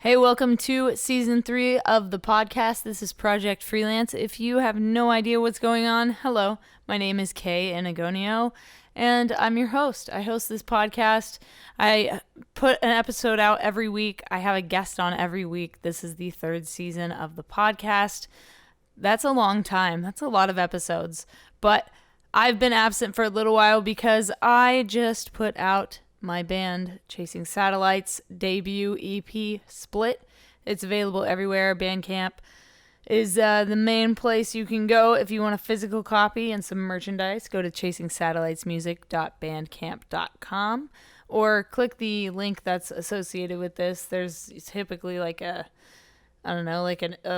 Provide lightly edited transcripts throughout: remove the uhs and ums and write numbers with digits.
Hey, welcome to Season 3 of the podcast. This is Project Freelance. If you have no idea what's going on, hello, my name is Kay Anagonio, and I'm your host. I host this podcast. I put an episode out every week. I have a guest on every week. This is the 3rd season of the podcast. That's a long time. That's a lot of episodes. But I've been absent for a little while because I just put out my band Chasing Satellites debut EP Split. It's available everywhere. Bandcamp is the main place you can go if you want a physical copy and some merchandise. Go to chasingsatellitesmusic.bandcamp.com or click the link that's associated with this. There's typically like a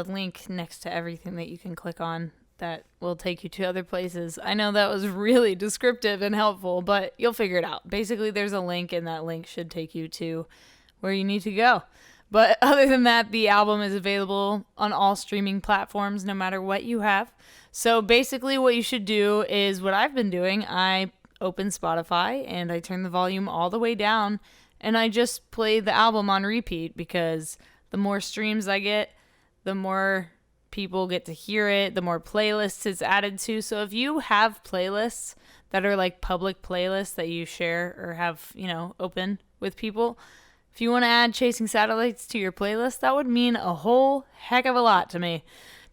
link next to everything that you can click on that will take you to other places. I know that was really descriptive and helpful, but you'll figure it out. Basically, there's a link, and that link should take you to where you need to go. But other than that, the album is available on all streaming platforms, no matter what you have. So basically, what you should do is what I've been doing. I open Spotify, and I turn the volume all the way down, and I just play the album on repeat, because the more streams I get, the more people get to hear it, the more playlists it's added to. So if you have playlists that are like public playlists that you share or have, open with people, if you want to add Chasing Satellites to your playlist, that would mean a whole heck of a lot to me.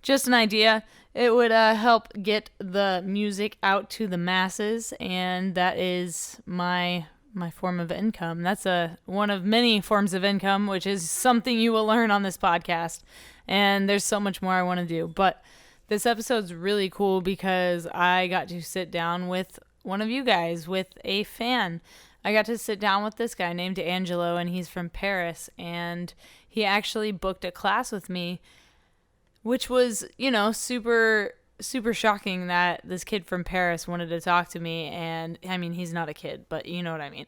Just an idea. It would help get the music out to the masses, and that is my form of income. That's one of many forms of income, which is something you will learn on this podcast. And there's so much more I want to do. But this episode's really cool because I got to sit down with one of you guys, with a fan. I got to sit down with this guy named Angelo, and he's from Paris. And he actually booked a class with me, which was, super, super shocking that this kid from Paris wanted to talk to me. And, I mean, he's not a kid, but you know what I mean.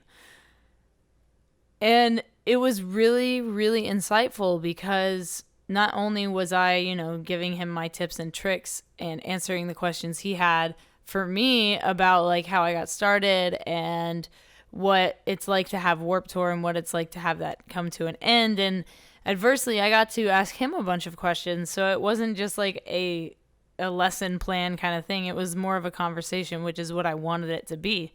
And it was really, really insightful because not only was I, giving him my tips and tricks and answering the questions he had for me about like how I got started and what it's like to have Warped Tour and what it's like to have that come to an end. And adversely, I got to ask him a bunch of questions. So it wasn't just like a lesson plan kind of thing. It was more of a conversation, which is what I wanted it to be.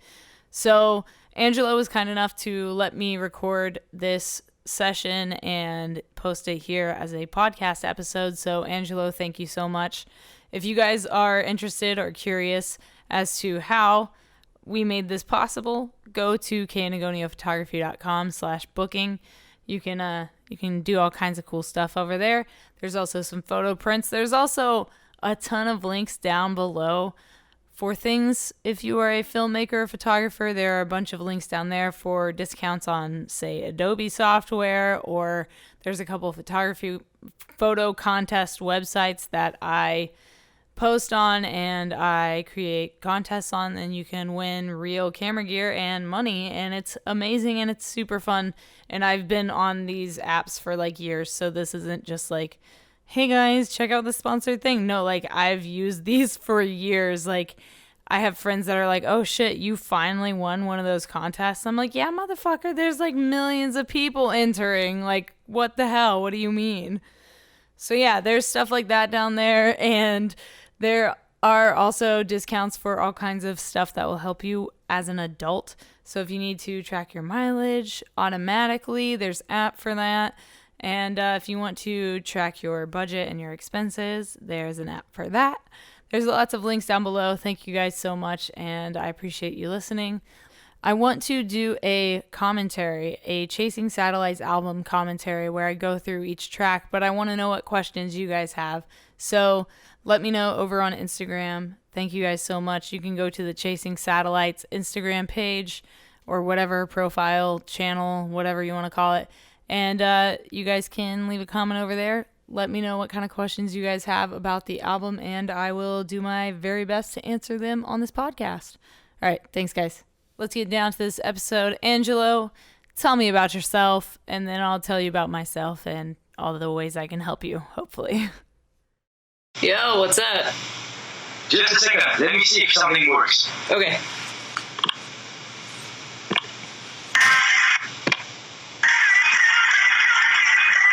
So Angelo was kind enough to let me record this session and post it here as a podcast episode. So Angelo, thank you so much. If you guys are interested or curious as to how we made this possible, go to kanagoniophotography.com/booking. You can do all kinds of cool stuff over there. There's also some photo prints. There's also a ton of links down below for things. If you are a filmmaker or photographer, there are a bunch of links down there for discounts on, say, Adobe software, or there's a couple of photo contest websites that I post on and I create contests on, and you can win real camera gear and money, and it's amazing and it's super fun. And I've been on these apps for like years, so this isn't just like, hey guys, check out the sponsored thing. No, like I've used these for years. Like I have friends that are like, oh shit, you finally won one of those contests. I'm like, yeah, motherfucker, there's like millions of people entering. Like, what the hell? What do you mean? So yeah, there's stuff like that down there. And there are also discounts for all kinds of stuff that will help you as an adult. So if you need to track your mileage automatically, there's an app for that. And if you want to track your budget and your expenses, there's an app for that. There's lots of links down below. Thank you guys so much, and I appreciate you listening. I want to do a commentary, a Chasing Satellites album commentary where I go through each track, but I want to know what questions you guys have. So let me know over on Instagram. Thank you guys so much. You can go to the Chasing Satellites Instagram page or whatever profile, channel, whatever you want to call it. And you guys can leave a comment over there. Let me know what kind of questions you guys have about the album, and I will do my very best to answer them on this podcast. All right, thanks, guys. Let's get down to this episode. Angelo, tell me about yourself, and then I'll tell you about myself and all the ways I can help you, hopefully. Yo, what's up? Just a second. Let me see if something works. Okay.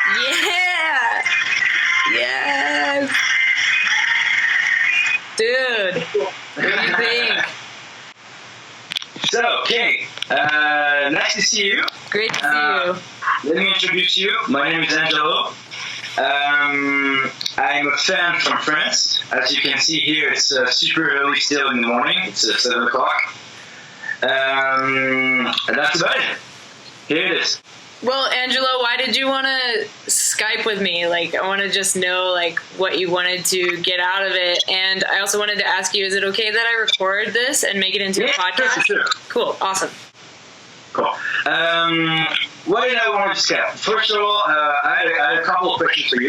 Yeah. to see you. Great to see you. Let me introduce you. My name is Angelo. I'm a fan from France. As you can see here, it's super early still in the morning. It's 7 o'clock. And that's about it. Here it is. Well, Angelo, why did you want to Skype with me? Like, I want to just know, like, what you wanted to get out of it. And I also wanted to ask you, is it okay that I record this and make it into a podcast? Sure. Cool. Awesome. Cool. What did I want to discuss? First of all, I had a couple of questions for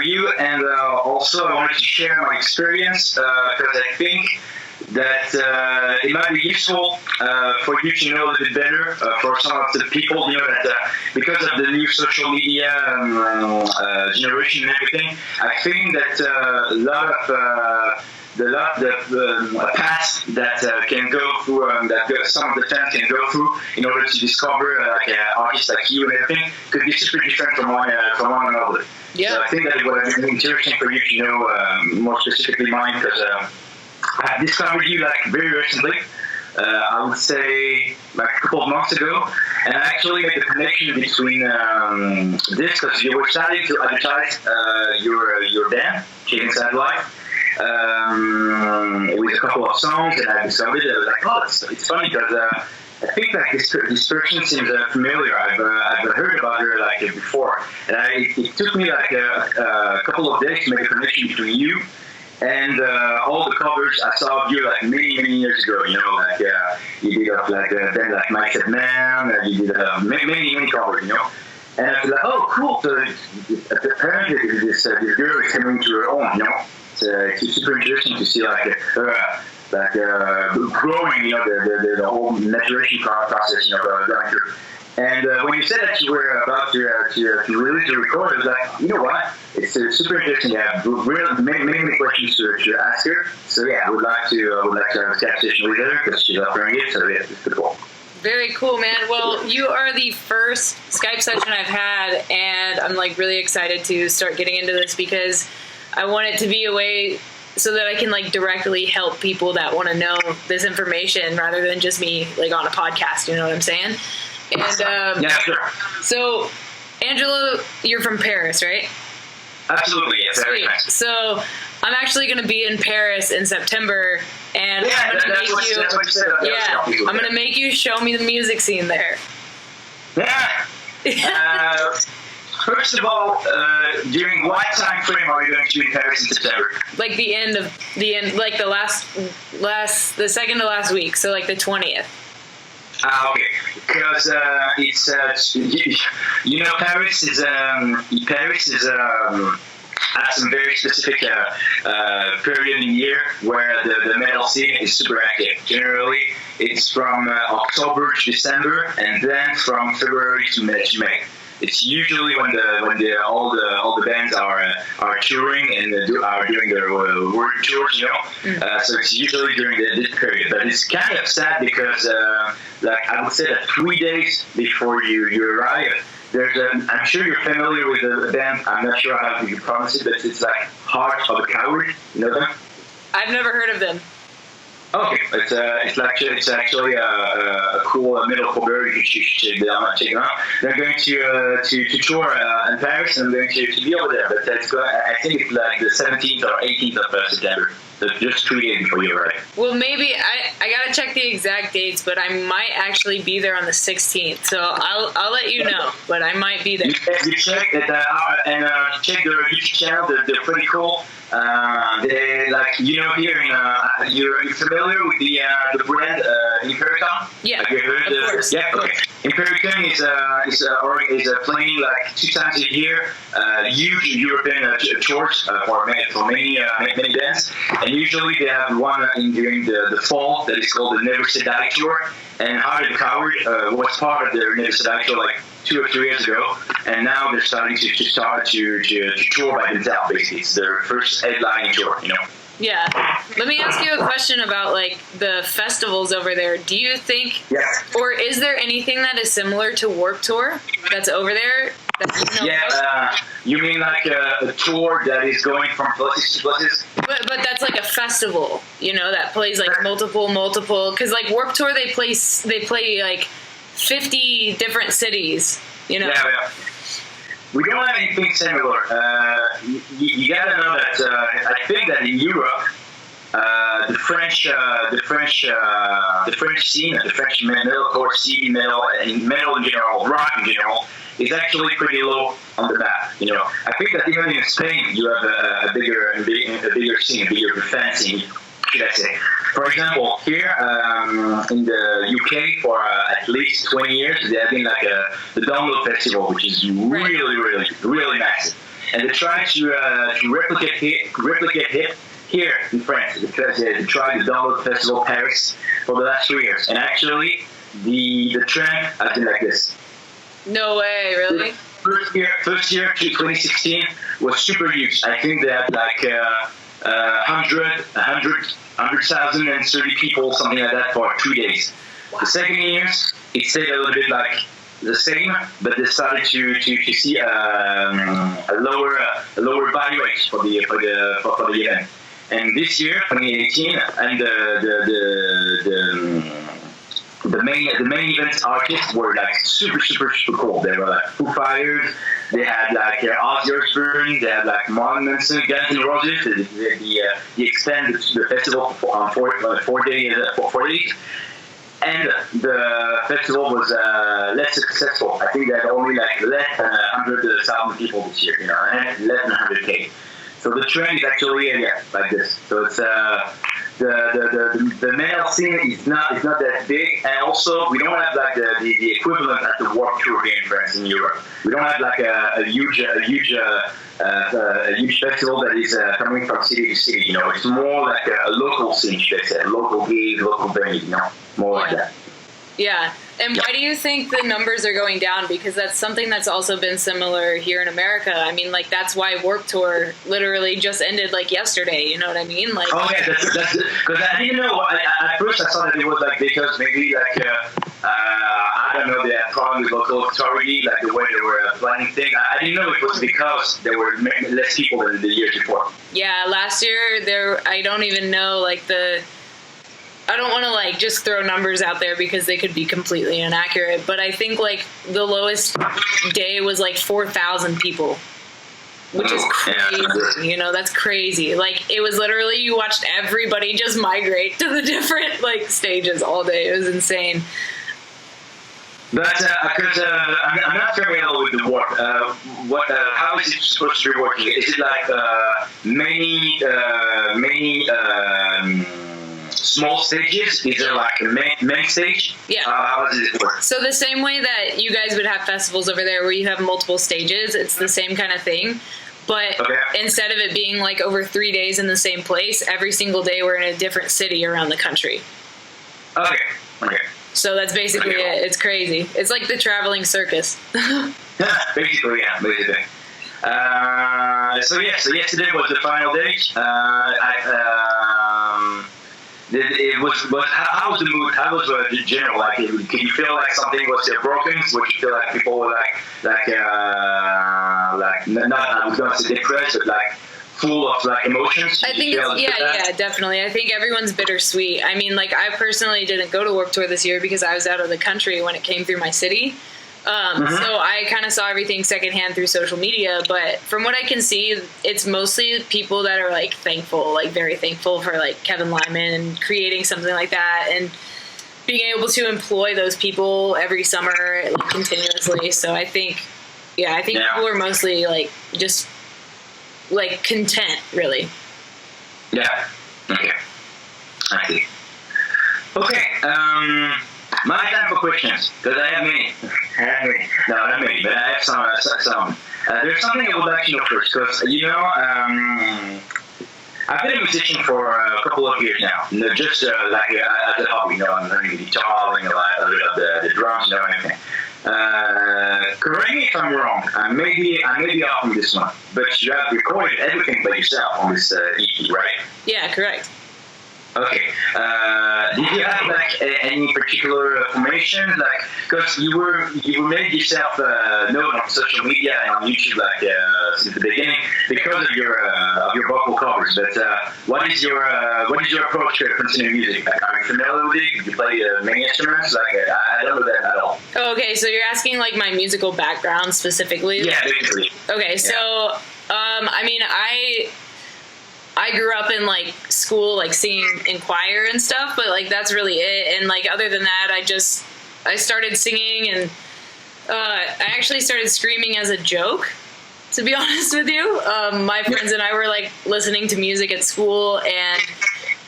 you. And also I wanted to share my experience because I think that it might be useful for you to know a little bit better for some of the people, that because of the new social media generation and everything, I think that a lot of the paths that can go through, some of the fans can go through in order to discover artists like you and everything could be super different from one another. Yeah. So I think that it would have been interesting for you to know more specifically mine because I discovered you like very recently. I would say like a couple of months ago, and I actually made the connection between this because you were starting to advertise your band, Chicken Satellite, with a couple of songs, and I discovered it. I was like, oh, it's funny because I think like this person seems familiar. I've heard about her like before, and it took me like a couple of days to make a connection between you and all the covers I saw of you like many years ago. You did like then like Mike Said Man, you did many covers, And I was like, oh, cool. So apparently this girl is coming to her own, It's super interesting to see like growing, the whole maturation process, going through. And when you said that you were about to release the record, I was like, you know what? It's super interesting. I have many questions to ask her. So yeah, I would like to have a Skype session with her because she's offering it. So yeah, it's pretty cool. Very cool, man. Well, you are the first Skype session I've had, and I'm like really excited to start getting into this because I want it to be a way so that I can like directly help people that want to know this information rather than just me like on a podcast. You know what I'm saying? And yeah, sure. So, Angelo, you're from Paris, right? Absolutely, yes. Very Sweet. nice. So, I'm actually going to be in Paris in September, and Yeah, I'm going to make you. that's what you said. I'm going to make you show me the music scene there. Yeah. First of all, during what time frame are you going to be in Paris in September? Like the end, like the second to last week, so like the 20th. Okay, because it's Paris is at some very specific period in the year where the metal scene is super active. Generally, it's from October to December, and then from February to May. It's usually when all the bands are touring and are doing their world tours, So it's usually during this period. But it's kind of sad because, like I would say that 3 days before you arrive, I'm sure you're familiar with the band. I'm not sure how you pronounce it, but it's like Heart of a Coward. You know them? I've never heard of them. Okay, it's actually a cool metalcore band. You should check it out. They're going to tour in Paris, and I'm going to be over there. But I think it's like the 17th or 18th of September. So just 3 days before you arrive. Well, maybe I gotta check the exact dates, but I might actually be there on the 16th. So I'll let you know, but I might be there. You check it and check their YouTube channel. They're pretty cool. They like here in you're familiar with the brand Impericon? Yeah, have you heard of course. Yeah, okay. Impericon is playing like 2 times a year, huge European tours for many bands, and usually they have one during the fall that is called the Never Say Die tour, and Heart of the Coward was part of their Never Say Die tour like 2 or 3 years ago, and now they're starting to tour by themselves. Basically, it's their first headlining tour. Yeah. Let me ask you a question about like the festivals over there. Do you think, or is there anything that is similar to Warped Tour that's over there? That you know you mean like a tour that is going from places to places? But that's like a festival, you know, that plays like multiple, because like Warped Tour they play like 50 different cities, you know. Yeah. We don't have anything similar. You gotta know that I think that in Europe, the French scene, the French metalcore scene, metal in general, rock in general, is actually pretty low on the map. You know, I think that even in Spain, you have a bigger scene, a bigger fan scene, should I say? For example, here in the UK, for at least 20 years, they have been like the Download Festival, which is really massive, and they try to replicate it here in France, because they tried the Download Festival Paris for the last 3 years, and actually the trend has been like this. No way, really? First year to 2016 was super huge. I think they had like 100,030 people, something like that, for 2 days. Wow. The second years, it stayed a little bit like the same, but they started to see a lower value rate for the event. And this year, 2018, and the main event artists were like super cool. They were like Foo Fighters. They had like Ozzy Osbourne. They had like Marilyn Manson, Guns N' Roses. They expanded the festival on 4 days. And the festival was less successful. I think they had only like less than 100,000 people this year. You know, less than 100K. So the trend is actually like this. So it's the metal scene is not that big, and also we don't have like the equivalent at the Warped Tour here in France, in Europe. We don't have like a huge festival that is coming from city to city. You know, it's more like a local scene, should I say, local gigs, local venues. You know, more like that. Yeah. And why do you think the numbers are going down? Because that's something that's also been similar here in America. I mean, like, that's why Warped Tour literally just ended, like, yesterday. You know what I mean? Like, oh, yeah, that's because I didn't know. At first, I thought that it was, like, because maybe, like, I don't know, they had problems with local authority, like, the way they were planning things. I didn't know it was because there were less people than the years before. Yeah, last year, I don't even know, like, I don't want to like just throw numbers out there because they could be completely inaccurate, but I think like the lowest day was like 4,000 people, which is crazy. You know, that's crazy. Like, it was literally, you watched everybody just migrate to the different like stages all day. It was insane. But because I'm not familiar with the work. How is it supposed to be working? Is it like many small stages? Is there like a main stage? Yeah. How does it work? So the same way that you guys would have festivals over there where you have multiple stages, it's the same kind of thing. But instead of it being like over 3 days in the same place, every single day we're in a different city around the country. Okay. So that's basically it. It's crazy. It's like the traveling circus. Basically. So yesterday was the final day. It was. How was the mood? How was the general? Like, can you feel like something was broken? Would you feel like people were not? I was gonna say depressed, but like full of like emotions. I think it's, definitely. I think everyone's bittersweet. I mean, like, I personally didn't go to Warped Tour this year because I was out of the country when it came through my city. So I kind of saw everything secondhand through social media, but from what I can see, it's mostly people that are like thankful, like very thankful for like Kevin Lyman and creating something like that and being able to employ those people every summer like, continuously. So I think people are mostly like just like content, really. Yeah. Okay. I see. Okay. My time for questions, because I have many. No, not many, but I have some. There's something I would like to know first, because, I've been a musician for a couple of years now. Just like as a hobby, I'm learning the guitar, learning a bit of the drums, everything. correct me if I'm wrong. I may be off on this one, but you have recorded everything by yourself on this EP, right? Yeah, correct. Okay. Did you have like any particular formation, like because you made yourself known on social media and on YouTube like since the beginning because of your vocal covers. But what is your approach to continuing music? Like, are you familiar with it? Do you play many instruments? Like I don't know that at all. Oh, okay, so you're asking like my musical background specifically? Yeah, basically. Okay, so I mean I grew up in like school, like singing in choir and stuff, but like that's really it. And like other than that, I started singing, and I actually started screaming as a joke, to be honest with you. My friends and I were like listening to music at school, and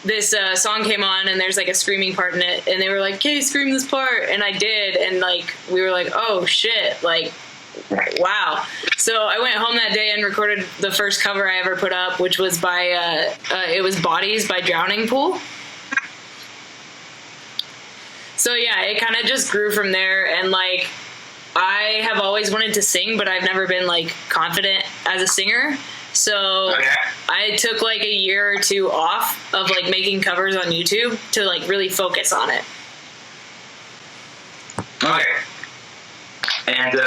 this song came on, and there's like a screaming part in it, and they were like, "Okay, scream this part," and I did, and like we were like, "Oh shit!" Like, wow. So I went home that day and recorded the first cover I ever put up, which was by it was Bodies by Drowning Pool. So yeah, it kind of just grew from there, and like I have always wanted to sing, but I've never been like confident as a singer. So I took like a year or two off of like making covers on YouTube to like really focus on it. Okay. And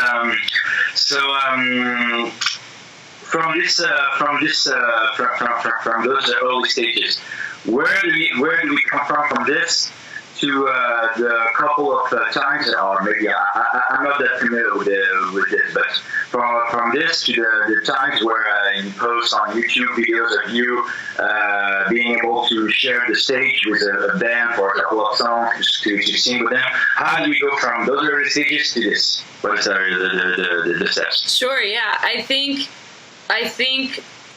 from those early stages, where do we come from this to the couple of times, or maybe I'm not that familiar with this, but from this to the times where you post on YouTube videos of you being able to share the stage with a band for a couple of songs to sing with them. How do we go from those early stages to this? What are the steps? Sure, yeah. I think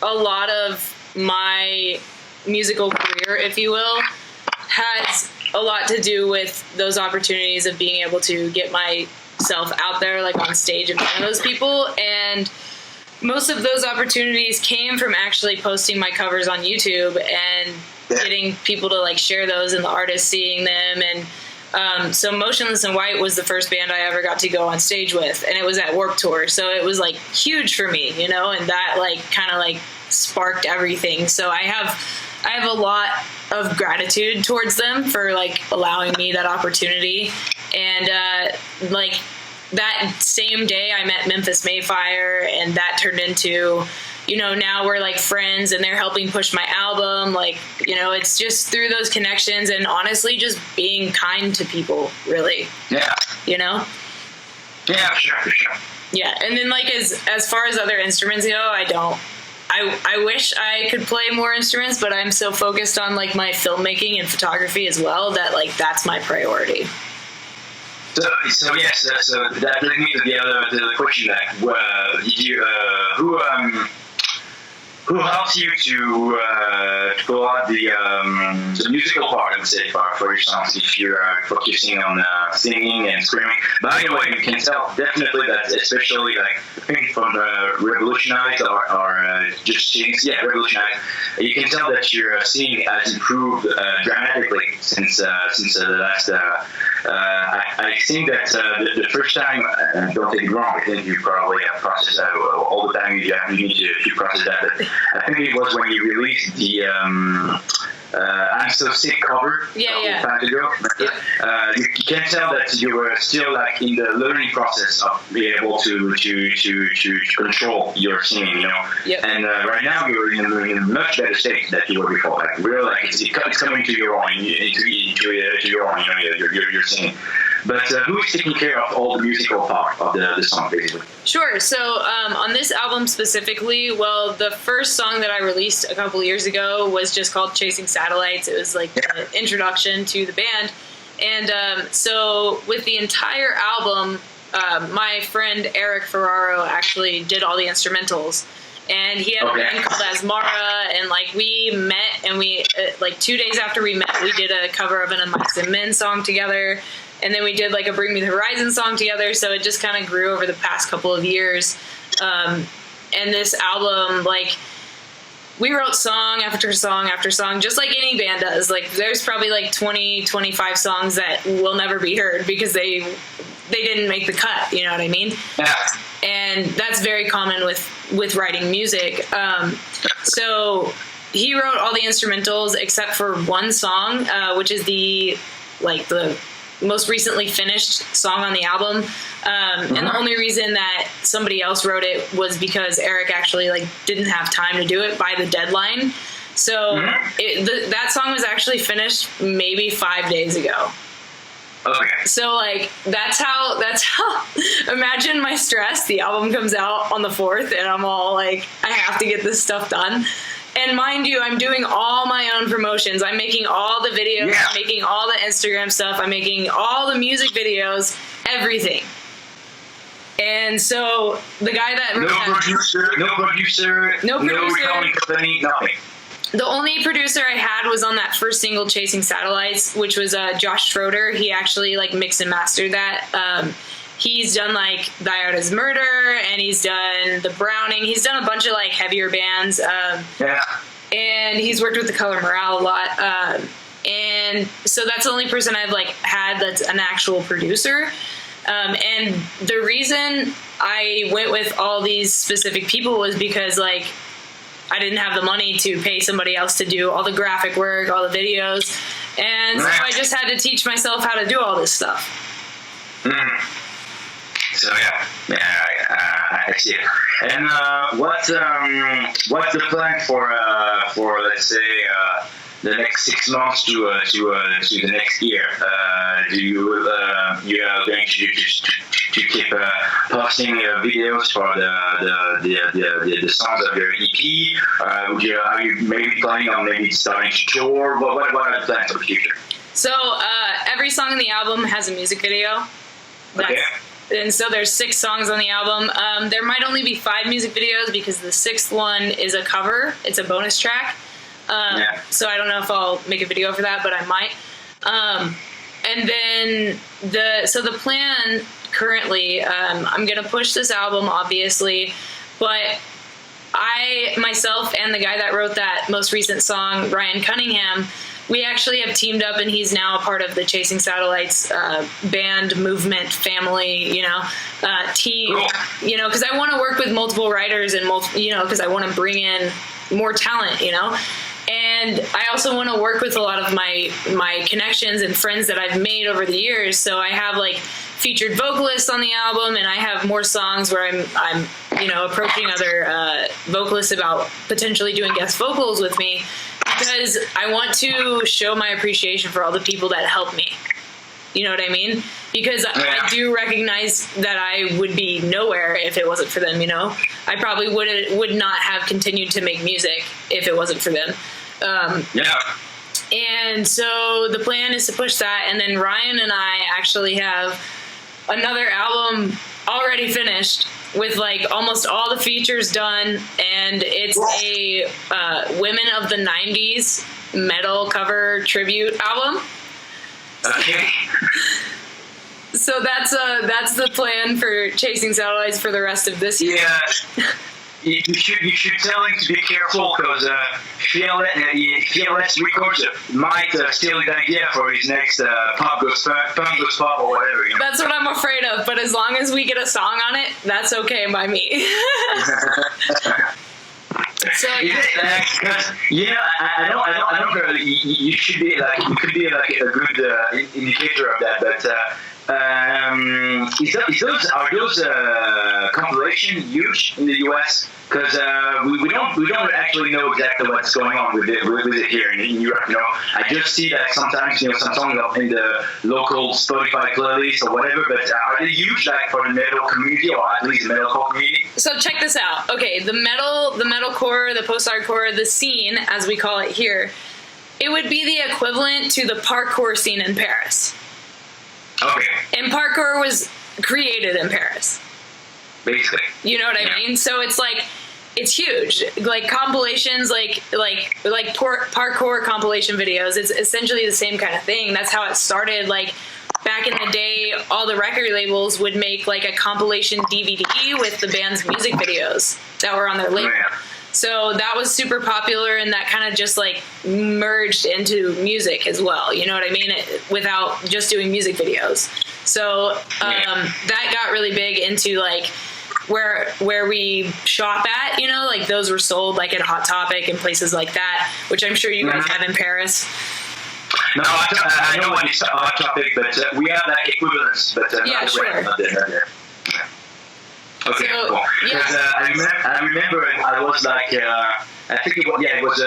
a lot of my musical career, if you will, has a lot to do with those opportunities of being able to get myself out there, like on stage in front of those people. And most of those opportunities came from actually posting my covers on YouTube and getting people to like share those and the artists seeing them. And so Motionless in White was the first band I ever got to go on stage with, and it was at Warped Tour. So it was like huge for me, you know, and that like kind of like sparked everything. So I have a lot of gratitude towards them for like allowing me that opportunity. And like that same day I met Memphis Mayfire, and that turned into, you know, now we're like friends, and they're helping push my album. Like, you know, it's just through those connections and honestly just being kind to people, really. Yeah. You know? Yeah, for sure. Yeah. And then like as far as other instruments go, I wish I could play more instruments, but I'm so focused on like my filmmaking and photography as well that like that's my priority. So yes, so that brings me to the question, like, did you who helps you to go out the musical part, I would say, for your songs, if you're focusing on singing and screaming. By the way, you can tell definitely that, especially like I think from Revolutionize or just Change, Revolutionize, you can tell that your singing has improved dramatically since the last. I think that the first time, don't take it wrong, I think you probably have processed all the time you need to process that. But I think it was when you released the I'm So Sick cover time ago. You can tell that you were still like in the learning process of being able to control your singing, you know. Yep. And right now you're in a much better state than you were before. Like really, like it's coming to your own, into your own, you know, your singing. But who is taking care of all the musical part of the song, basically? Sure. So on this album specifically, well, the first song that I released a couple years ago was just called Chasing Satellites. It was like the introduction to the band. And so with the entire album, my friend Eric Ferraro actually did all the instrumentals. And he had a band called Asmara, and like we met, and we like 2 days after we met, we did a cover of an Amongst the Men song together. And then we did like a Bring Me the Horizon song together. So it just kind of grew over the past couple of years. And this album, like, we wrote song after song after song, just like any band does. Like, there's probably like 20, 25 songs that will never be heard because they they didn't make the cut. You know what I mean? Yeah. And that's very common with writing music. So he wrote all the instrumentals except for one song, which is the most recently finished song on the album. And the only reason that somebody else wrote it was because Eric actually didn't have time to do it by the deadline. So that song was actually finished maybe 5 days ago. Okay. So that's how imagine my stress. The album comes out on the 4th and I'm all I have to get this stuff done. And mind you, I'm doing all my own promotions. I'm making all the videos, I'm making all the Instagram stuff, I'm making all the music videos, everything. And so the guy that no producer, no recording company, nothing. The only producer I had was on that first single, Chasing Satellites, which was Josh Schroeder. He actually mixed and mastered that. He's done Thy Art Is Murder, and he's done The Browning. He's done a bunch of heavier bands. And he's worked with The Color Morale a lot. And so that's the only person I've had that's an actual producer. And the reason I went with all these specific people was because I didn't have the money to pay somebody else to do all the graphic work, all the videos. And so I just had to teach myself how to do all this stuff. So I see it. And what's the plan for let's say the next 6 months to the next year? Do you are going to keep posting videos for the songs of your EP? Are you maybe planning on maybe starting to tour? What are the plans for the future? So every song in the album has a music video. And so there's 6 songs on the album. There might only be 5 music videos because the 6th one is a cover. It's a bonus track. So I don't know if I'll make a video for that, but I might. And then the plan currently, I'm going to push this album, obviously, but I, myself, and the guy that wrote that most recent song, Rian Cunningham, we actually have teamed up, and he's now a part of the Chasing Satellites band, movement, family, team, because I want to work with multiple writers and because I want to bring in more talent, And I also want to work with a lot of my connections and friends that I've made over the years. So I have featured vocalists on the album, and I have more songs where I'm approaching other vocalists about potentially doing guest vocals with me, because I want to show my appreciation for all the people that helped me. You know what I mean? Because I do recognize that I would be nowhere if it wasn't for them. I probably would not have continued to make music if it wasn't for them. And so the plan is to push that, and then Rian and I actually have another album already finished with almost all the features done, and it's a Women of the 90s metal cover tribute album. Okay. So that's the plan for Chasing Satellites for the rest of this year. Yeah. You should tell him to be careful, because Fearless Records might steal the idea for his next punk goes pop or whatever. That's what I'm afraid of. But as long as we get a song on it, that's okay by me. So I don't know. You should be you could be a good indicator of that, but. Are those compilations huge in the US? Because we don't actually know exactly what's going on with it here in Europe. I just see that sometimes some songs are in the local Spotify playlist or whatever. But are they huge for the metal community, or at least the metalcore community? So check this out. Okay, the metalcore, the post-hardcore, the scene as we call it here, it would be the equivalent to the parkour scene in Paris. Okay. And parkour was created in Paris. Basically. You know what I mean? So it's it's huge. Compilations, parkour compilation videos. It's essentially the same kind of thing. That's how it started. Back in the day, all the record labels would make a compilation DVD with the band's music videos that were on their label. Yeah. So that was super popular, and that kind of just merged into music as well. You know what I mean? Without just doing music videos. So that got really big into like where we shop at, you know, like those were sold like at Hot Topic and places like that, which I'm sure you guys have in Paris. No, I know when it's a Hot Topic, but we have like equivalents, but yeah, sure. Not there. Okay, So, cool. yeah. I remember I was like, I think it was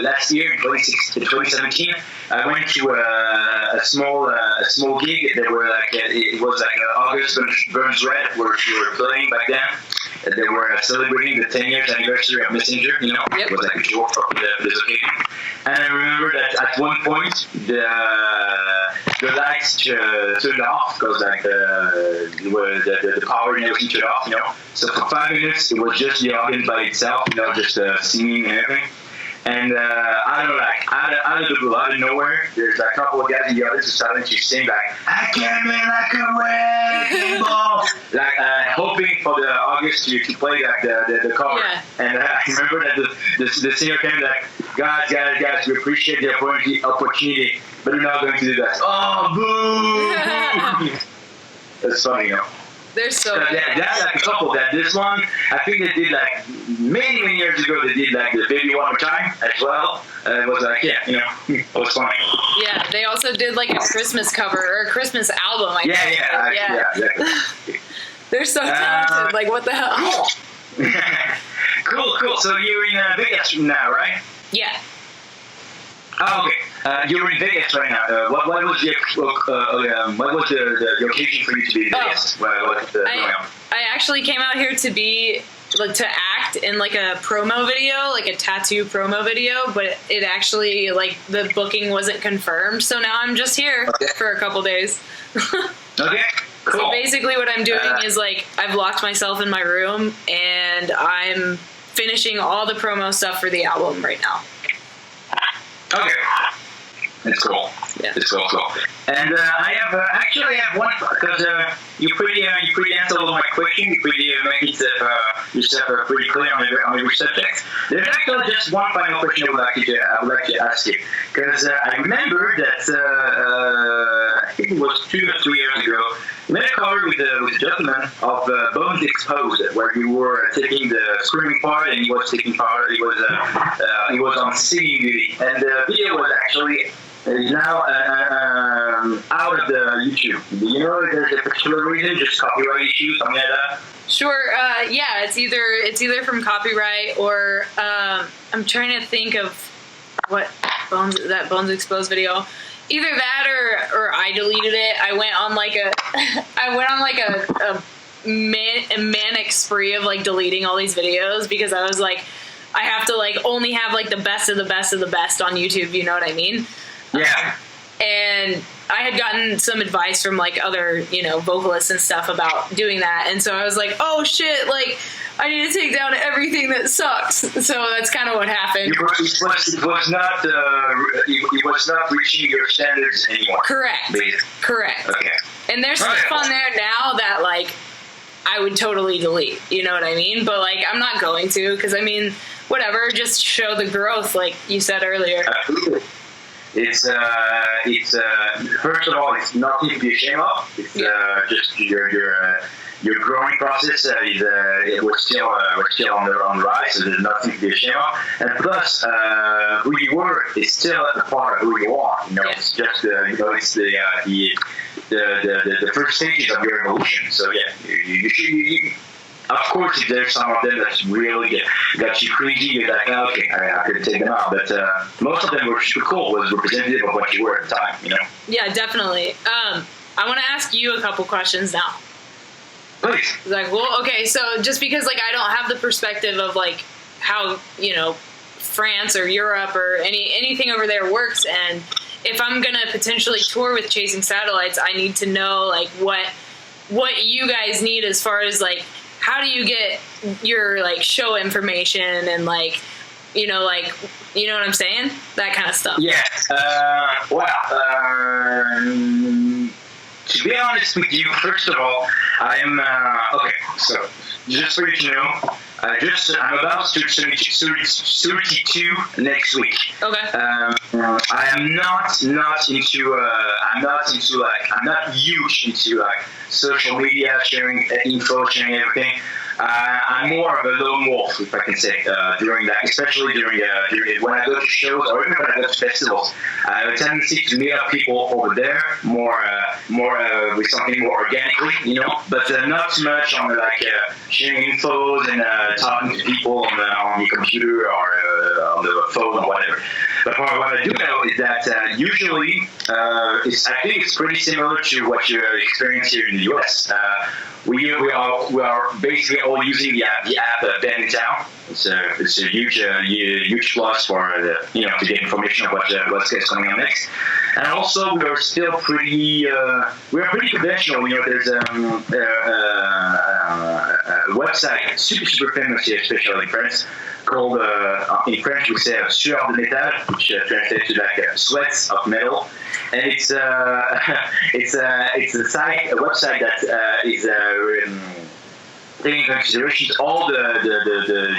last year, 2017. I went to a small gig. They were like, it was like August Burns Red, where we were playing back then. They were celebrating the 10 years anniversary of Messenger. You know, Yep. It was like a joke for this occasion. And I remember that at one point the lights turned off because like the power and everything turned off. You know, so for 5 minutes it was just the audience by itself. You know, just singing and everything. And I don't know, like out of the blue, out of nowhere, there's a couple of guys in the audience who started to sing like, "I came in like a wrecking ball," like hoping for the August to play like the cover. Yeah. And I remember that the singer came like, guys, we appreciate the opportunity, but we're not going to do that. Oh, boo! That's funny, you know. They're so That's like a couple that this one, I think they did like many years ago, they did like the Baby One More Time as well. It was like, yeah, you know, it was funny. Yeah, they also did like a Christmas cover or a Christmas album. I think. Yeah, exactly. They're so talented. Like, what the hell? Cool. So you're in Vegas now, right? Yeah. Oh, okay. You're in Vegas right now. What was the occasion for you to be in Vegas? I actually came out here to act in like a promo video, like a tattoo promo video, but it actually like the booking wasn't confirmed, so now I'm just here for a couple days. Okay. Cool. So basically what I'm doing is like I've locked myself in my room and I'm finishing all the promo stuff for the album right now. Okay. That's cool. Yeah. It's cool. And I have one because you pretty answered all my questions. You pretty make yourself pretty clear on your subject. There's actually just one final question I would like to ask you because I remember that I think it was 2 or 3 years ago. We made a cover with a gentleman of Bones Exposed, where you were taking the screaming part and he was taking part. He was on singing duty, and the video was actually. Is now out of the YouTube. Do you know if there's a particular reason, just copyright issues, something like that? Sure. Yeah, it's either from copyright or I'm trying to think of what Bones Exposed video. Either that or I deleted it. I went on like a manic spree of like deleting all these videos because I was like, I have to like only have like the best of the best of the best on YouTube. You know what I mean? Yeah. And I had gotten some advice from like other, you know, vocalists and stuff about doing that. And so I was like, oh shit, like I need to take down everything that sucks. So that's kind of what happened. It was not reaching your standards anymore. Correct. Basically. Correct. Okay. And there's stuff on there now that like I would totally delete. You know what I mean? But like I'm not going to because I mean, whatever, just show the growth like you said earlier. Absolutely. It's first of all, it's nothing to be ashamed of. It's just your growing process. We're still on the rise, so there's nothing to be ashamed of. And plus, who you were is still a part of who you are. You know, it's just it's the first stages of your evolution. So yeah, you should. Of course, there's some of them that's really got you crazy. You're like, okay, I could take them out. But most of them were super cool. Was representative of what you were at the time, you know? Yeah, definitely. I want to ask you a couple questions now. Please. Like, well, okay, so just because like I don't have the perspective of like how, you know, France or Europe or anything over there works, and if I'm gonna potentially tour with Chasing Satellites, I need to know like what you guys need as far as like how do you get your like show information and like you know what I'm saying, that kind of stuff. Yeah. To be honest with you, first of all, I am okay. So just for you to know, I'm about to turn 32 next week. Okay. I am not into I'm not huge into like social media, sharing info, sharing everything. I'm more of a lone wolf, if I can say, during that, especially during when I go to shows or even when I go to festivals. I have a tendency to meet up people over there more with something more organically, but not too much on sharing infos and talking to people on the computer or on the phone or whatever. But what I do know is that usually, I think it's pretty similar to what you experience here in the US. We are basically all using the app Ben in Town. It's a huge plus for to get information of what's coming on next. And also we are still pretty conventional. There's a website super famous here, especially in France, called in French we say sueur de métal, which translates to like sweats of metal. And it's a website that is taking into consideration all the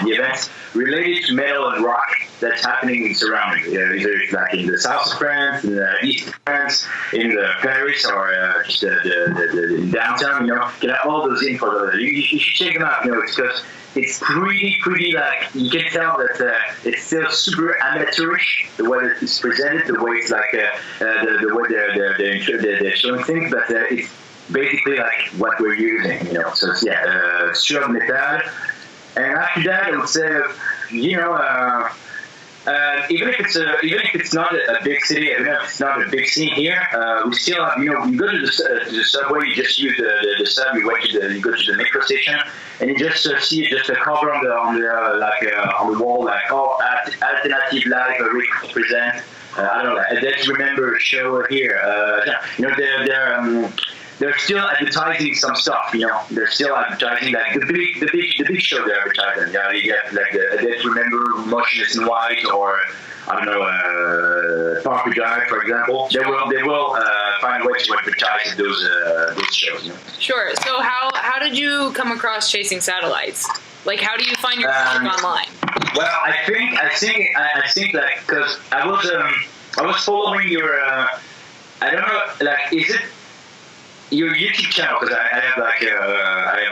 events related to metal and rock that's happening in surroundings. Either like in the south of France, in the east of France, in the Paris, or just the downtown. Get all those info. You should check them out. It's because it's pretty like you can tell that it's still super amateurish the way that it's presented, the way it's like the way they're showing things, but it's basically like what we're using, So it's sueur de métal, and after that I would say, even if it's not a big city, even if it's not a big scene here, we still have, you go to the subway, you just use the sub, you go to the metro station, and you just see just a cover on the wall, like, alternative live represent, I don't know, let's remember a show here, they're still advertising some stuff, They're still advertising like the big show they're advertising. You get like let's remember Motionless in White, or I don't know, Park Drive, for example. They will find a way to advertise those shows. Sure. So how did you come across Chasing Satellites? Like, how do you find your music online? Well, I think that because I was following your I don't know, like, is it your YouTube channel? Because I have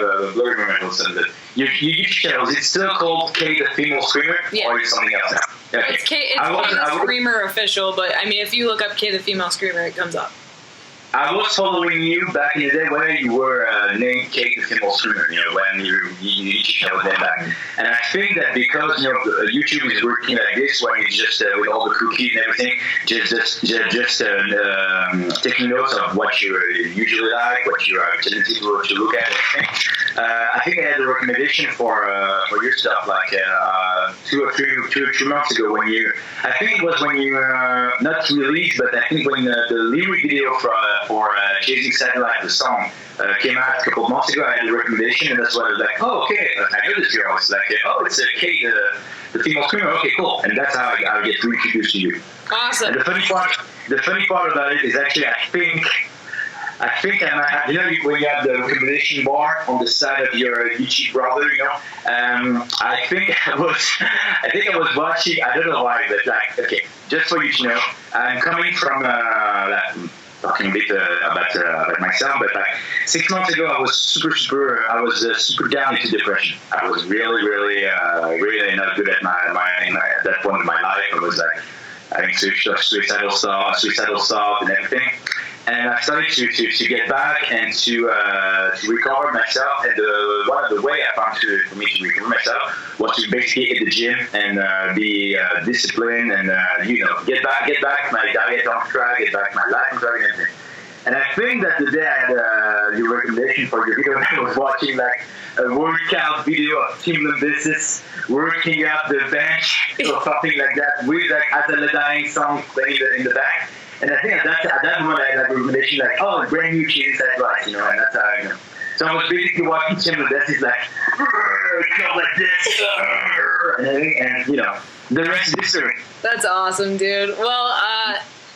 a blurry memory or something. Your YouTube channel, is it still called K the Female Screamer, or is it something else now? Okay. It's K the Screamer official, but I mean, if you look up K the Female Screamer, it comes up. I was following you back in the day when you were named Kate the Female Screamer, when you channel them back. And I think that because, YouTube is working like this, when it's just with all the cookies and everything, just taking notes of what you usually like, what you are tendency to look at and everything. I think I had a recommendation for your stuff like 2 or 3 months ago when I think it was when you not released, but I think when the lyric video for Chasing Satellite, the song, came out a couple of months ago. I had a recommendation, and that's why I was like, oh, okay, I know this girl. It's like, oh, it's Kate, the female screamer. Okay, cool. And that's how I get reintroduced to you. Awesome. And the funny part about it is actually, I think I might have, when you have the recommendation bar on the side of your YouTube browser, I think I was watching, I don't know why, but like, okay, just for you to know, I'm coming from, talking a bit about myself, but like 6 months ago, I was super down into depression. I was really not good at at that point in my life. I was like having suicidal thoughts and everything. And I started to get back and to recover myself. And one of the way I found for me to recover myself was to basically hit the gym and be disciplined and get back my diet on track, get back my life on track and everything. And I think that the day I had your recommendation for your video, I was watching like a workout video of Tim Limbisis working out the bench or something like that with like As a Dying song playing in the back. And I think at that moment I had like a recommendation like, oh, brand new Chasing Satellites, and that's how I know. So I was basically watching Tim Limbisis like, go like this, and the rest is history. That's awesome, dude. Well,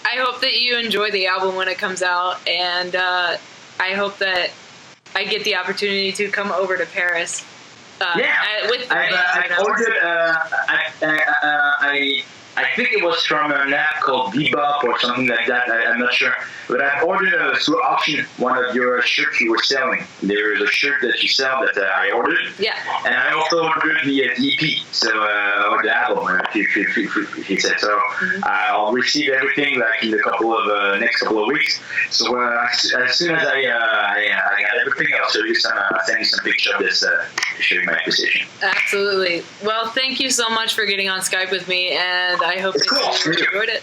I hope that you enjoy the album when it comes out, and I hope that I get the opportunity to come over to Paris. With I ordered. I think it was from an app called Bebop or something like that. I'm not sure. But I ordered through auction one of your shirts you were selling. There is a shirt that you sell that I ordered. Yeah. And I also ordered the EP, so or the album, if you said so. I'll receive everything like in the next couple of weeks. So as soon as I got everything, I'll send you some pictures of this to show you my position. Absolutely. Well, thank you so much for getting on Skype with me, and I hope it's cool. You enjoyed it.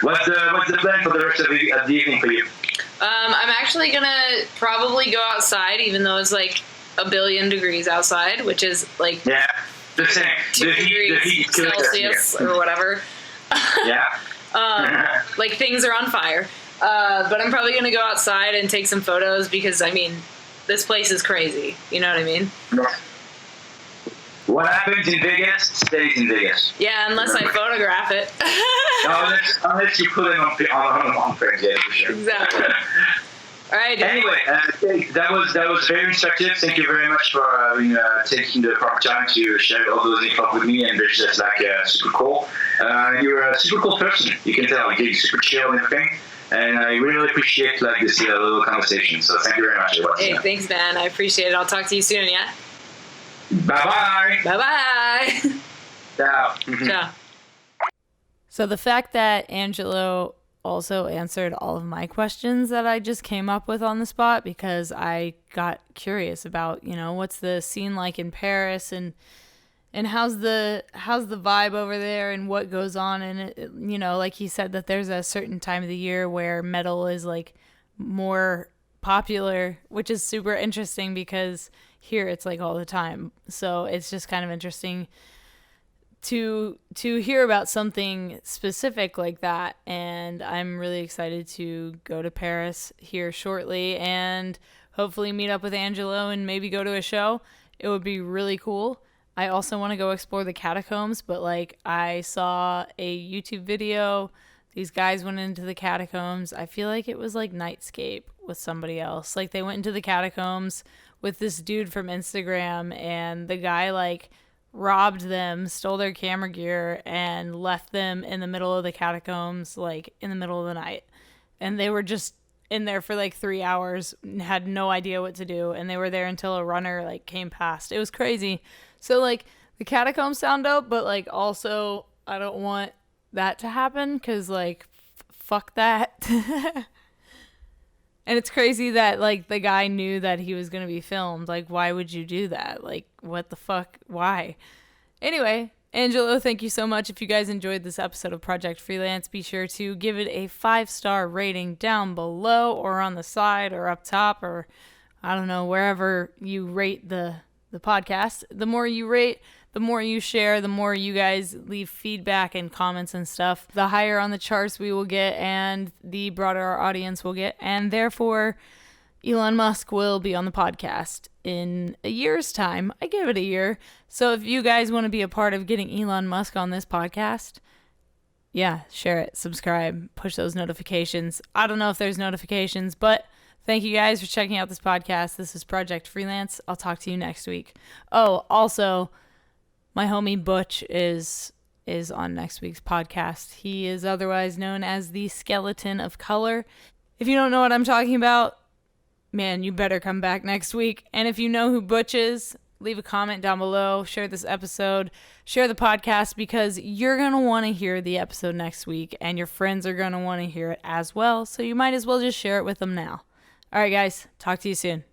What's the plan for the rest of the evening for you? I'm actually gonna probably go outside, even though it's like 1 billion degrees outside, which is like the same. 2 degrees Celsius or whatever. Yeah. Like things are on fire. But I'm probably gonna go outside and take some photos because I mean, this place is crazy. You know what I mean? Yeah. What happens in Vegas stays in Vegas. Yeah, unless I photograph it. unless you put it on frames, yeah, for sure. Exactly. All right. Anyway, that was very instructive. Thank you very much for taking the proper time to share all those info with me, and it's just like super cool. You're a super cool person. You can tell. You're super chill and everything. And I really appreciate like this little conversation. So thank you very much. Hey, thanks, man. I appreciate it. I'll talk to you soon. Yeah. Bye-bye. Bye-bye. Ciao. Ciao. So the fact that Angelo also answered all of my questions that I just came up with on the spot, because I got curious about, what's the scene like in Paris and how's the vibe over there and what goes on. And like he said, that there's a certain time of the year where metal is like more popular, which is super interesting because here it's like all the time. So it's just kind of interesting to hear about something specific like that. And I'm really excited to go to Paris here shortly and hopefully meet up with Angelo and maybe go to a show. It would be really cool. I also want to go explore the catacombs, but like I saw a YouTube video. These guys went into the catacombs. I feel like it was like Nightscape with somebody else. Like they went into the catacombs with this dude from Instagram, and the guy like robbed them, stole their camera gear, and left them in the middle of the catacombs, like in the middle of the night. And they were just in there for like 3 hours, had no idea what to do, and they were there until a runner like came past. It was crazy. So like the catacombs sound dope, but like also I don't want that to happen because like fuck that. And it's crazy that like the guy knew that he was gonna be filmed. Like, why would you do that? Like, what the fuck? Why? Anyway, Angelo, thank you so much. If you guys enjoyed this episode of Project Freelance, be sure to give it a 5-star rating down below or on the side or up top, or I don't know, wherever you rate the podcast. The more you rate, the more you share, the more you guys leave feedback and comments and stuff, the higher on the charts we will get and the broader our audience will get. And therefore, Elon Musk will be on the podcast in a year's time. I give it a year. So if you guys want to be a part of getting Elon Musk on this podcast, yeah, share it, subscribe, push those notifications. I don't know if there's notifications, but thank you guys for checking out this podcast. This is Project Freelance. I'll talk to you next week. Oh, also, my homie Butch is on next week's podcast. He is otherwise known as the Skeleton of Color. If you don't know what I'm talking about, man, you better come back next week. And if you know who Butch is, leave a comment down below, share this episode, share the podcast, because you're going to want to hear the episode next week and your friends are going to want to hear it as well. So you might as well just share it with them now. All right, guys, talk to you soon.